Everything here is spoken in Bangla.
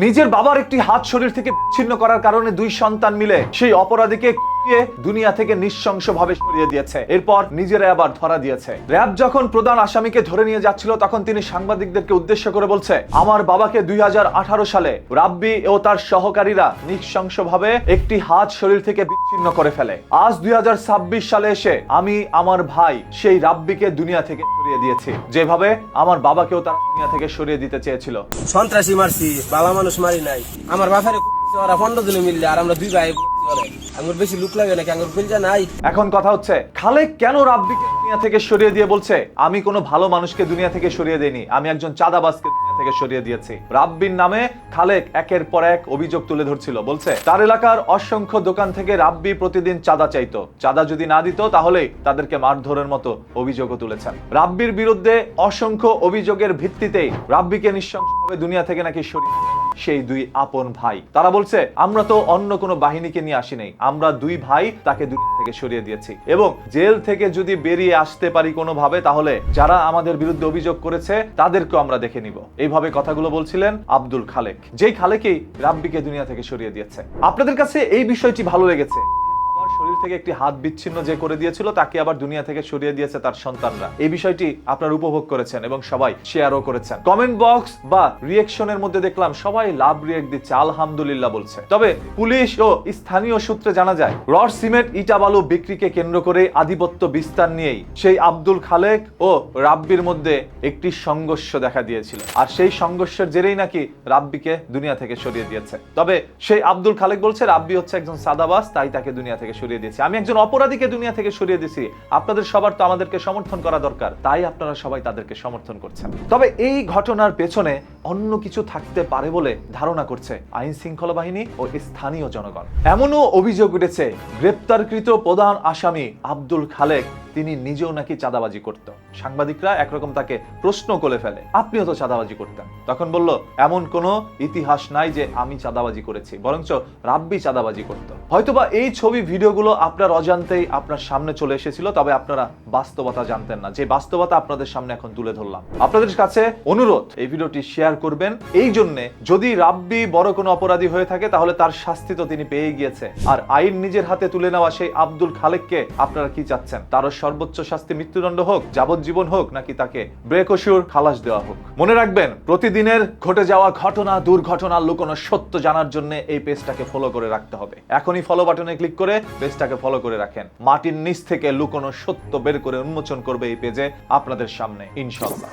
নিজের বাবার একটি হাত শরীর থেকে বিচ্ছিন্ন করার কারণে দুই সন্তান মিলে সেই অপরাধীকে দুনিয়া থেকে নৃশংসভাবে সরিয়ে দিয়েছে। এরপর নিজেরা আবার ধরা দিয়েছে। র‍্যাব যখন প্রধান আসামিকে ধরে নিয়ে যাচ্ছিল তখন তিনি সাংবাদিকদেরকে উদ্দেশ্য করে বলছে, আমার বাবাকে 2018 সালে রাব্বি ও তার সহকারীরা নৃশংসভাবে একটি হাত শরীর থেকে বিচ্ছিন্ন করে ফেলে। আজ 2026 সালে এসে আমি আমার ভাই সেই রাব্বিকে দুনিয়া থেকে সরিয়ে দিয়েছি, যেভাবে আমার বাবাকেও তারা দুনিয়া থেকে সরিয়ে দিতে চেয়েছিল। সন্ত্রাসী মারছি, ভালো মানুষ মারি নাই। আমার বাপের ওরা 15 দিনে মিললে আর আমরা দুই ভাই আমার বেশি লুক লাগে নাকি আমার বিলজা নাই। এখন কথা হচ্ছে, খালেক কেন রাব্বিকে দুনিয়া থেকে সরিয়ে দিয়ে বলছে আমি কোনো ভালো মানুষকে দুনিয়া থেকে সরিয়ে দেইনি, আমি একজন চাঁদাবাজকে দুনিয়া থেকে সরিয়ে দিয়েছি। রাব্বির নামে খালেক একের পর এক অভিযোগ তুলে ধরছিল। বলছে তার এলাকার অসংখ্য দোকান থেকে রাব্বি প্রতিদিন চাঁদা চাইতো, চাঁদা যদি না দিত তাহলে তাদেরকে মারধরের মতো অভিযোগও তুলেছেন। রাব্বির বিরুদ্ধে অসংখ্য অভিযোগের ভিত্তিতেই রাব্বিকে নৃশংসভাবে দুনিয়া থেকে নাকি সরিয়ে সেই দুই আপন ভাই। তারা বলছে আমরা তো অন্য কোনো বাহিনীকে নিয়ে আসি নাই, আমরা দুই ভাই তাকে দুনিয়া থেকে সরিয়ে দিয়েছি এবং জেল থেকে যদি বেরিয়ে আসতে পারি কোনোভাবে তাহলে যারা আমাদের বিরুদ্ধে অভিযোগ করেছে তাদেরকেও আমরা দেখে নিব। এইভাবে কথাগুলো বলছিলেন আব্দুল খালেক, যেই খালেকই রাব্বিকে দুনিয়া থেকে সরিয়ে দিয়েছে। আপনাদের কাছে এই বিষয়টি ভালো লেগেছে? শরীর থেকে একটি হাত বিচ্ছিন্ন যে করে দিয়েছিল তাকে আবার দুনিয়া থেকে সরিয়ে দিয়েছে তার সন্তানরা। এই বিষয়টি আপনারা উপভোগ করেছেন এবং সবাই শেয়ারও করেছেন। কমেন্ট বক্স বা রিয়েকশনের মধ্যে দেখলাম সবাই লাভ রিয়েক্ট দিচ্ছে, আলহামদুলিল্লাহ বলছে। তবে পুলিশ ও স্থানীয় সূত্রে জানা যায় রড সিমেন্ট ইটা বালু বিক্রিকে কেন্দ্র করে আধিপত্য বিস্তার নিয়েই সেই আব্দুল খালেক ও রাব্বির মধ্যে একটি সংঘর্ষ দেখা দিয়েছিল, আর সেই সংঘর্ষের জেরেই নাকি রাব্বিকে দুনিয়া থেকে সরিয়ে দিয়েছে। তবে সেই আব্দুল খালেক বলছে রাব্বি হচ্ছে একজন সাদাবাজ, তাই তাকে দুনিয়া থেকে সরিয়ে দিয়েছি, আমি একজন অপরাধীকে দুনিয়া থেকে সরিয়ে দিয়েছি। আপনাদের সবার তো আমাদেরকে সমর্থন করা দরকার, তাই আপনারা সবাই তাদেরকে সমর্থন করছেন। তবে এই ঘটনার পেছনে অন্য কিছু থাকতে পারে বলে ধারণা করছে আইন শৃঙ্খলা বাহিনী ও স্থানীয় জনগণ। এমনও অভিযোগ উঠেছে গ্রেপ্তারকৃত প্রধান আসামি আব্দুল খালেক তিনি নিজেও নাকি চাঁদাবাজি করত। সাংবাদিকরা একরকম তাকে প্রশ্ন করে ফেলে, আপনিও তো চাঁদাবাজি করতেন। তখন বলল এমন কোনো ইতিহাস নাই যে আমি চাঁদাবাজি করেছি, বরঞ্চ রাব্বি চাঁদাবাজি করত। হয়তোবা এই ছবি ভিডিওগুলো আপনার অজান্তেই আপনার সামনে চলে এসেছিল, তবে আপনারা বাস্তবতা জানতেন না, যে বাস্তবতা আপনাদের সামনে এখন তুলে ধরলাম। আপনাদের কাছে অনুরোধ এই ভিডিওটি শেয়ার করবেন, এই জন্য যদি রাব্বি বড় কোনো অপরাধী হয়ে থাকে তাহলে তার শাস্তি তো তিনি পেয়ে গিয়েছে, আর আইন নিজের হাতে তুলে নেওয়া সেই আব্দুল খালেককে আপনারা কি চাচ্ছেন? তারও সর্বোচ্চ শাস্তি মৃত্যুদণ্ড হোক, যাবজ্জীবন হোক, নাকি তাকে বেকসুর খালাস দেওয়া হোক? মনে রাখবেন, প্রতিদিনের ঘটে যাওয়া ঘটনা, দুর্ঘটনা, লুকোনো সত্য জানার জন্য এই পেজটাকে ফলো করে রাখতে হবে। এখনই ফলো বাটনে ক্লিক করে পেজটাকে ফলো করে রাখেন। মাটির নিচ থেকে লুকোনো সত্য বের করে উন্মোচন করবে এই পেজে আপনাদের সামনে, ইনশাআল্লাহ।